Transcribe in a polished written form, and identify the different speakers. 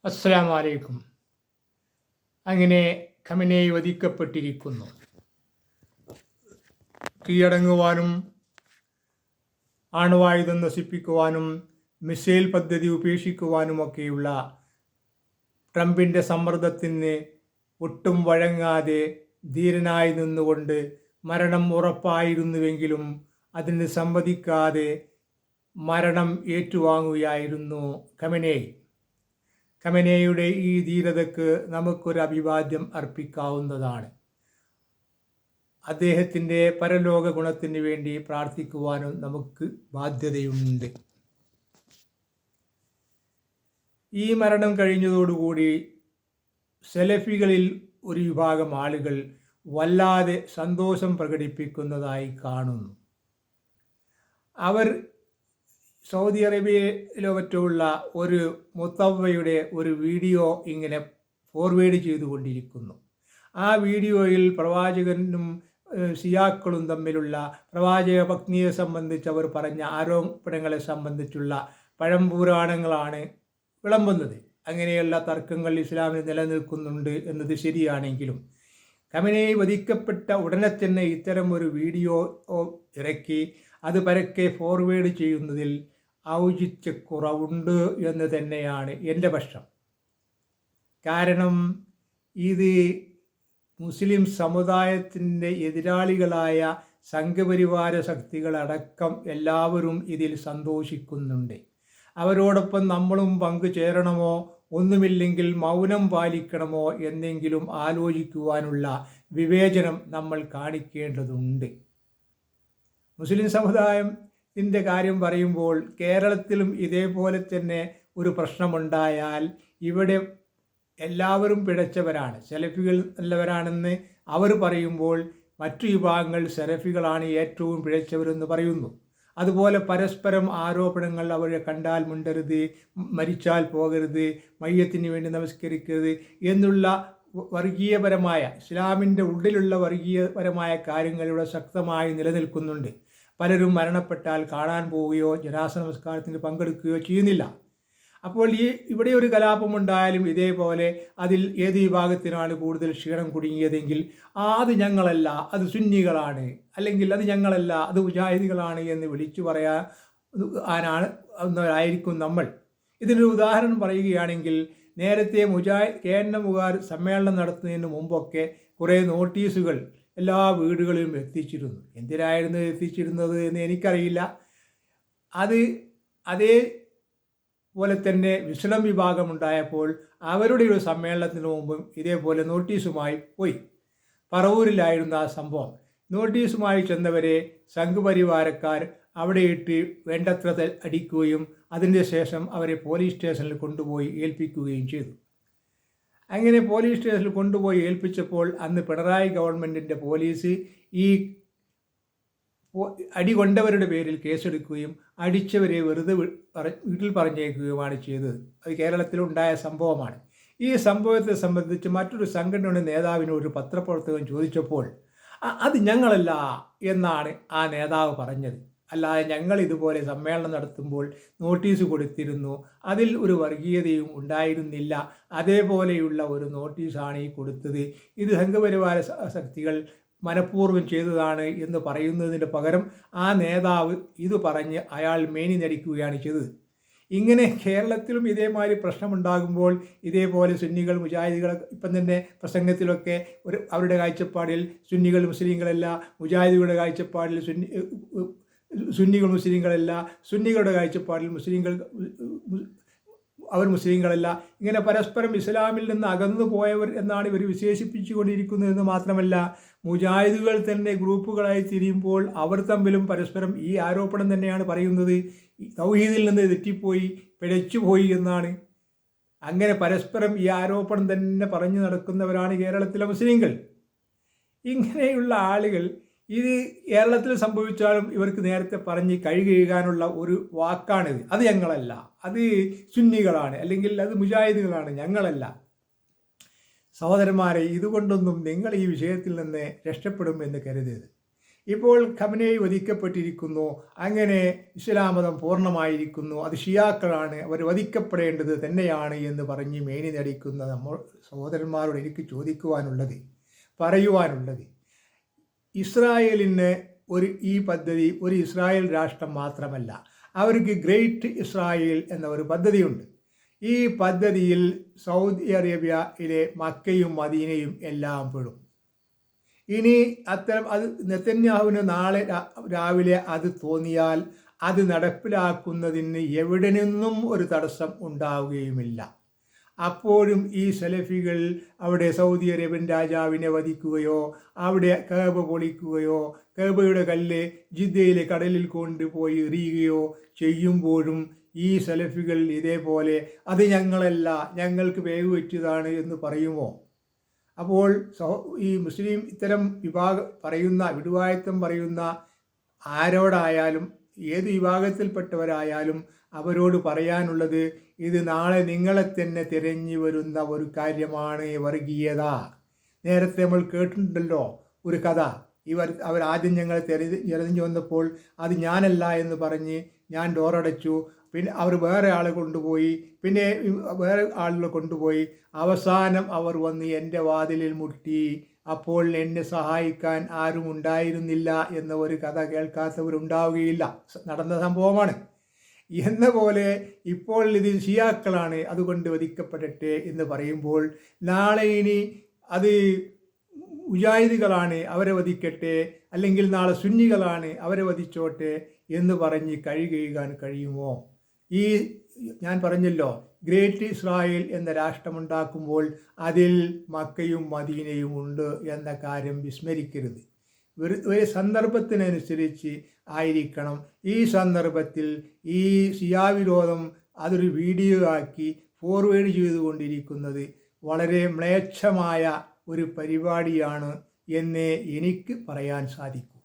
Speaker 1: അസ്സലാമു അലൈക്കും. അങ്ങനെ ഖമനേയി വധിക്കപ്പെട്ടിരിക്കുന്നു. കീഴടങ്ങുവാനും ആണവായുധം നശിപ്പിക്കുവാനും മിസൈൽ പദ്ധതി ഉപേക്ഷിക്കുവാനുമൊക്കെയുള്ള ട്രംപിൻ്റെ സമ്മർദ്ദത്തിന് ഒട്ടും വഴങ്ങാതെ ധീരനായി നിന്നുകൊണ്ട് മരണം ഉറപ്പായിരുന്നുവെങ്കിലും അതിന് സമ്മതിക്കാതെ മരണം ഏറ്റുവാങ്ങുകയായിരുന്നു ഖമനേയി. ഖമനേയിയുടെ ഈ ധീരതയ്ക്ക് നമുക്കൊരു അഭിവാദ്യം അർപ്പിക്കാവുന്നതാണ്. അദ്ദേഹത്തിൻ്റെ പരലോക ഗുണത്തിന് വേണ്ടി പ്രാർത്ഥിക്കുവാനും നമുക്ക് ബാധ്യതയുണ്ട്. ഈ മരണം കഴിഞ്ഞതോടുകൂടി സെലഫികളിൽ ഒരു വിഭാഗം ആളുകൾ വല്ലാതെ സന്തോഷം പ്രകടിപ്പിക്കുന്നതായി കാണുന്നു. അവർ സൗദി അറേബ്യയിലോ മറ്റുള്ള ഒരു മുത്തവ്വയുടെ ഒരു വീഡിയോ ഇങ്ങനെ ഫോർവേഡ് ചെയ്തുകൊണ്ടിരിക്കുന്നു. ആ വീഡിയോയിൽ പ്രവാചകനും സിയാക്കളും തമ്മിലുള്ള പ്രവാചക പത്നിയെ സംബന്ധിച്ച് അവർ പറഞ്ഞ ആരോപണങ്ങളെ സംബന്ധിച്ചുള്ള പഴംപുരാണങ്ങളാണ് വിളമ്പുന്നത്. അങ്ങനെയുള്ള തർക്കങ്ങൾ ഇസ്ലാമിൽ നിലനിൽക്കുന്നുണ്ട് എന്നത് ശരിയാണെങ്കിലും ഖമനേയി വധിക്കപ്പെട്ട ഉടനെ തന്നെ ഇത്തരം ഒരു വീഡിയോ ഇറക്കി അത് പരക്കെ ഫോർവേഡ് ചെയ്യുന്നതിൽ ഔചിത്യക്കുറവുണ്ട് എന്ന് തന്നെയാണ് എൻ്റെ പക്ഷം. കാരണം ഇത് മുസ്ലിം സമുദായത്തിൻ്റെ എതിരാളികളായ സംഘപരിവാര ശക്തികളടക്കം എല്ലാവരും ഇതിൽ സന്തോഷിക്കുന്നുണ്ട്. അവരോടൊപ്പം നമ്മളും പങ്കുചേരണമോ ഒന്നുമില്ലെങ്കിൽ മൗനം പാലിക്കണമോ എന്നെങ്കിലും ആലോചിക്കുവാനുള്ള വിവേചനം നമ്മൾ കാണിക്കേണ്ടതുണ്ട്. മുസ്ലിം സമുദായത്തിൻ്റെ കാര്യം പറയുമ്പോൾ കേരളത്തിലും ഇതേപോലെ തന്നെ ഒരു പ്രശ്നമുണ്ടായാൽ ഇവിടെ എല്ലാവരും പിഴച്ചവരാണ്, സെലഫികൾ നല്ലവരാണെന്ന് അവർ പറയുമ്പോൾ മറ്റു വിഭാഗങ്ങൾ സെലഫികളാണ് ഏറ്റവും പിഴച്ചവരെന്ന് പറയുന്നു. അതുപോലെ പരസ്പരം ആരോപണങ്ങൾ അവരെ കണ്ടാൽ മിണ്ടരുത്, മരിച്ചാൽ പോകരുത്, മയ്യത്തിന് വേണ്ടി നമസ്കരിക്കരുത് എന്നുള്ള വർഗീയപരമായ ഇസ്ലാമിൻ്റെ ഉള്ളിലുള്ള വർഗീയപരമായ കാര്യങ്ങൾ ഇവിടെ ശക്തമായി നിലനിൽക്കുന്നുണ്ട്. പലരും മരണപ്പെട്ടാൽ കാണാൻ പോവുകയോ ജനാസ നമസ്കാരത്തിന് പങ്കെടുക്കുകയോ ചെയ്യുന്നില്ല. അപ്പോൾ ഇവിടെ ഒരു കലാപമുണ്ടായാലും ഇതേപോലെ അതിൽ ഏത് വിഭാഗത്തിനാണ് കൂടുതൽ ക്ഷീണം കുടുങ്ങിയതെങ്കിൽ അത് ഞങ്ങളല്ല, അത് സുന്നികളാണ്, അല്ലെങ്കിൽ അത് ഞങ്ങളല്ല, അത് മുജാഹിദികളാണ് എന്ന് വിളിച്ചു പറയാനായിരിക്കും നമ്മൾ. ഇതിനൊരു ഉദാഹരണം പറയുകയാണെങ്കിൽ നേരത്തെ KNMകാർ സമ്മേളനം നടത്തുന്നതിന് മുമ്പൊക്കെ കുറേ നോട്ടീസുകൾ എല്ലാ വീടുകളിലും എത്തിച്ചിരുന്നു. എന്തിനായിരുന്നു എത്തിച്ചിരുന്നത് എന്ന് എനിക്കറിയില്ല. അതേപോലെ തന്നെ വിശ്രം വിഭാഗമുണ്ടായപ്പോൾ അവരുടെ ഒരു സമ്മേളനത്തിന് മുമ്പും ഇതേപോലെ നോട്ടീസുമായി പോയി. പറവൂരിലായിരുന്നു ആ സംഭവം. നോട്ടീസുമായി ചെന്നവരെ സംഘപരിവാരക്കാർ അവിടെ ഇട്ട് വേണ്ടത്ര അടിക്കുകയും അതിൻ്റെ ശേഷം അവരെ പോലീസ് സ്റ്റേഷനിൽ കൊണ്ടുപോയി ഏൽപ്പിക്കുകയും ചെയ്തു. അങ്ങനെ പോലീസ് സ്റ്റേഷനിൽ കൊണ്ടുപോയി ഏൽപ്പിച്ചപ്പോൾ അന്ന് പിണറായി ഗവൺമെൻറ്റിൻ്റെ പോലീസ് ഈ അടി കൊണ്ടവരുടെ പേരിൽ കേസെടുക്കുകയും അടിച്ചവരെ വെറുതെ വീട്ടിൽ പറഞ്ഞേക്കുകയുമാണ് ചെയ്തത്. അത് കേരളത്തിലുണ്ടായ സംഭവമാണ്. ഈ സംഭവത്തെ സംബന്ധിച്ച് മറ്റൊരു സംഘടനയുടെ നേതാവിനോട് ഒരു പത്രപ്രവർത്തകൻ ചോദിച്ചപ്പോൾ അത് ഞങ്ങളല്ല എന്നാണ് ആ നേതാവ് പറഞ്ഞത്. അല്ലാതെ ഞങ്ങൾ ഇതുപോലെ സമ്മേളനം നടത്തുമ്പോൾ നോട്ടീസ് കൊടുത്തിരുന്നു, അതിൽ ഒരു വർഗീയതയും ഉണ്ടായിരുന്നില്ല, അതേപോലെയുള്ള ഒരു നോട്ടീസാണ് ഈ കൊടുത്തത്, ഇത് സംഘപരിവാര ശക്തികൾ മനഃപൂർവ്വം ചെയ്തതാണ് എന്ന് പറയുന്നതിന് പകരം ആ നേതാവ് ഇത് പറഞ്ഞ് അയാൾ മേനി നടിക്കുകയാണ് ചെയ്തത്. ഇങ്ങനെ കേരളത്തിലും ഇതേമാതിരി പ്രശ്നമുണ്ടാകുമ്പോൾ ഇതേപോലെ സുന്നികൾ മുജാഹിദികൾ ഇപ്പം തന്നെ പ്രസംഗത്തിലൊക്കെ അവരുടെ കാഴ്ചപ്പാടിൽ സുന്നികൾ മുസ്ലിങ്ങളല്ല, മുജാഹിദികളുടെ കാഴ്ചപ്പാടിൽ സുന്നികൾ മുസ്ലിങ്ങളല്ല, സുന്നികളുടെ കാഴ്ചപ്പാടിൽ അവർ മുസ്ലിങ്ങളല്ല, ഇങ്ങനെ പരസ്പരം ഇസ്ലാമിൽ നിന്ന് അകന്നു പോയവർ എന്നാണ് ഇവർ വിശേഷിപ്പിച്ചുകൊണ്ടിരിക്കുന്നതെന്ന് മാത്രമല്ല മുജാഹിദുകൾ തന്നെ ഗ്രൂപ്പുകളായി തിരിയുമ്പോൾ അവർ തമ്മിലും പരസ്പരം ഈ ആരോപണം തന്നെയാണ് പറയുന്നത്. തൗഹീദിൽ നിന്ന് തെറ്റിപ്പോയി, പിഴച്ചുപോയി എന്നാണ്. അങ്ങനെ പരസ്പരം ഈ ആരോപണം തന്നെ പറഞ്ഞു നടക്കുന്നവരാണ് കേരളത്തിലെ മുസ്ലിങ്ങൾ. ഇങ്ങനെയുള്ള ആളുകൾ ഇത് കേരളത്തിൽ സംഭവിച്ചാലും ഇവർക്ക് നേരത്തെ പറഞ്ഞ് കഴുകാനുള്ള ഒരു വാക്കാണിത്. അത് ഞങ്ങളല്ല, അത് സുന്നികളാണ്, അല്ലെങ്കിൽ അത് മുജാഹിദുകളാണ്, ഞങ്ങളല്ല. സഹോദരന്മാരെ, ഇതുകൊണ്ടൊന്നും നിങ്ങൾ ഈ വിഷയത്തിൽ നിന്ന് രക്ഷപ്പെടുമെന്ന് കരുതരുത്. ഇപ്പോൾ ഖമനേയി വധിക്കപ്പെട്ടിരിക്കുന്നു. അങ്ങനെ ഇസ്ലാം മതം പൂർണ്ണമായിരിക്കുന്നു. അത് ഷിയാക്കളാണ്, അവർ വധിക്കപ്പെടേണ്ടത് തന്നെയാണ് എന്ന് പറഞ്ഞ് മേനി നടിക്കുന്ന നമ്മൾ സഹോദരന്മാരോട് എനിക്ക് പറയുവാനുള്ളത് ഇസ്രായേലിന് ഈ പദ്ധതി ഒരു ഇസ്രായേൽ രാഷ്ട്രം മാത്രമല്ല, അവർക്ക് ഗ്രേറ്റ് ഇസ്രായേൽ എന്ന ഒരു പദ്ധതിയുണ്ട്. ഈ പദ്ധതിയിൽ സൗദി അറേബ്യയിലെ മക്കയും മദീനയും എല്ലാം പെടും. ഇനി അത് നെതന്യാഹുവിന് നാളെ രാവിലെ അത് തോന്നിയാൽ അത് നടപ്പിലാക്കുന്നതിന് എവിടെ നിന്നും ഒരു തടസ്സം ഉണ്ടാവുകയുമില്ല. അപ്പോഴും ഈ സലഫികൾ അവിടെ സൗദി അറേബ്യൻ രാജാവിനെ വധിക്കുകയോ അവിടെ കഅബ പൊളിക്കുകയോ കഅബയുടെ കല്ല് ജിദ്ദയിലെ കടലിൽ കൊണ്ടുപോയി എറിയുകയോ ചെയ്യുമ്പോഴും ഈ സലഫികൾ ഇതേപോലെ അത് ഞങ്ങളല്ല, ഞങ്ങൾക്ക് വേവ് വെച്ചതാണ് എന്ന് പറയുമോ? അപ്പോൾ ഈ മുസ്ലിം ഇത്തരം വിടുവായത്വം പറയുന്ന ആരോടായാലും ഏത് വിഭാഗത്തിൽപ്പെട്ടവരായാലും അവരോട് പറയാനുള്ളത്, ഇത് നാളെ നിങ്ങളെ തന്നെ തിരഞ്ഞു വരുന്ന ഒരു കാര്യമാണ് വർഗീയത. നേരത്തെ നമ്മൾ കേട്ടിട്ടുണ്ടല്ലോ ഒരു കഥ. അവർ ആദ്യം ഞങ്ങളെ തിരഞ്ഞു വന്നപ്പോൾ അത് ഞാനല്ല എന്ന് പറഞ്ഞ് ഞാൻ ഡോറടച്ചു. പിന്നെ അവർ വേറെ ആളെ കൊണ്ടുപോയി, പിന്നെ വേറെ ആളുകളെ കൊണ്ടുപോയി. അവസാനം അവർ വന്ന് എൻ്റെ വാതിലിൽ മുട്ടി. അപ്പോൾ എന്നെ സഹായിക്കാൻ ആരും ഉണ്ടായിരുന്നില്ല എന്ന ഒരു കഥ കേൾക്കാത്തവരുണ്ടാവുകയില്ല. നടന്ന സംഭവമാണ്. എന്ന പോലെ ഇപ്പോൾ ഇത് ഷിയാക്കളാണ്, അതുകൊണ്ട് വധിക്കപ്പെടട്ടെ എന്ന് പറയുമ്പോൾ നാളെ ഇനി അത് മുജാഹിദുകളാണ്, അവരെ വധിക്കട്ടെ, അല്ലെങ്കിൽ നാളെ സുന്നികളാണ്, അവരെ വധിച്ചോട്ടെ എന്ന് പറഞ്ഞ് കഴിയുമോ? ഞാൻ പറഞ്ഞല്ലോ, ഗ്രേറ്റ് ഇസ്രായേൽ എന്ന രാഷ്ട്രമുണ്ടാക്കുമ്പോൾ അതിൽ മക്കയും മദീനയും ഉണ്ട് എന്ന കാര്യം വിസ്മരിക്കരുത്. ഒരു സന്ദർഭത്തിനനുസരിച്ച് ആയിരിക്കണം. ഈ സന്ദർഭത്തിൽ ഈ ഷിയാവിരോധം അതൊരു വീഡിയോ ആക്കി ഫോർവേഡ് ചെയ്തുകൊണ്ടിരിക്കുന്നത് വളരെ മ്ലേച്ഛമായ ഒരു പരിപാടിയാണ് എന്നേ എനിക്ക് പറയാൻ സാധിക്കൂ.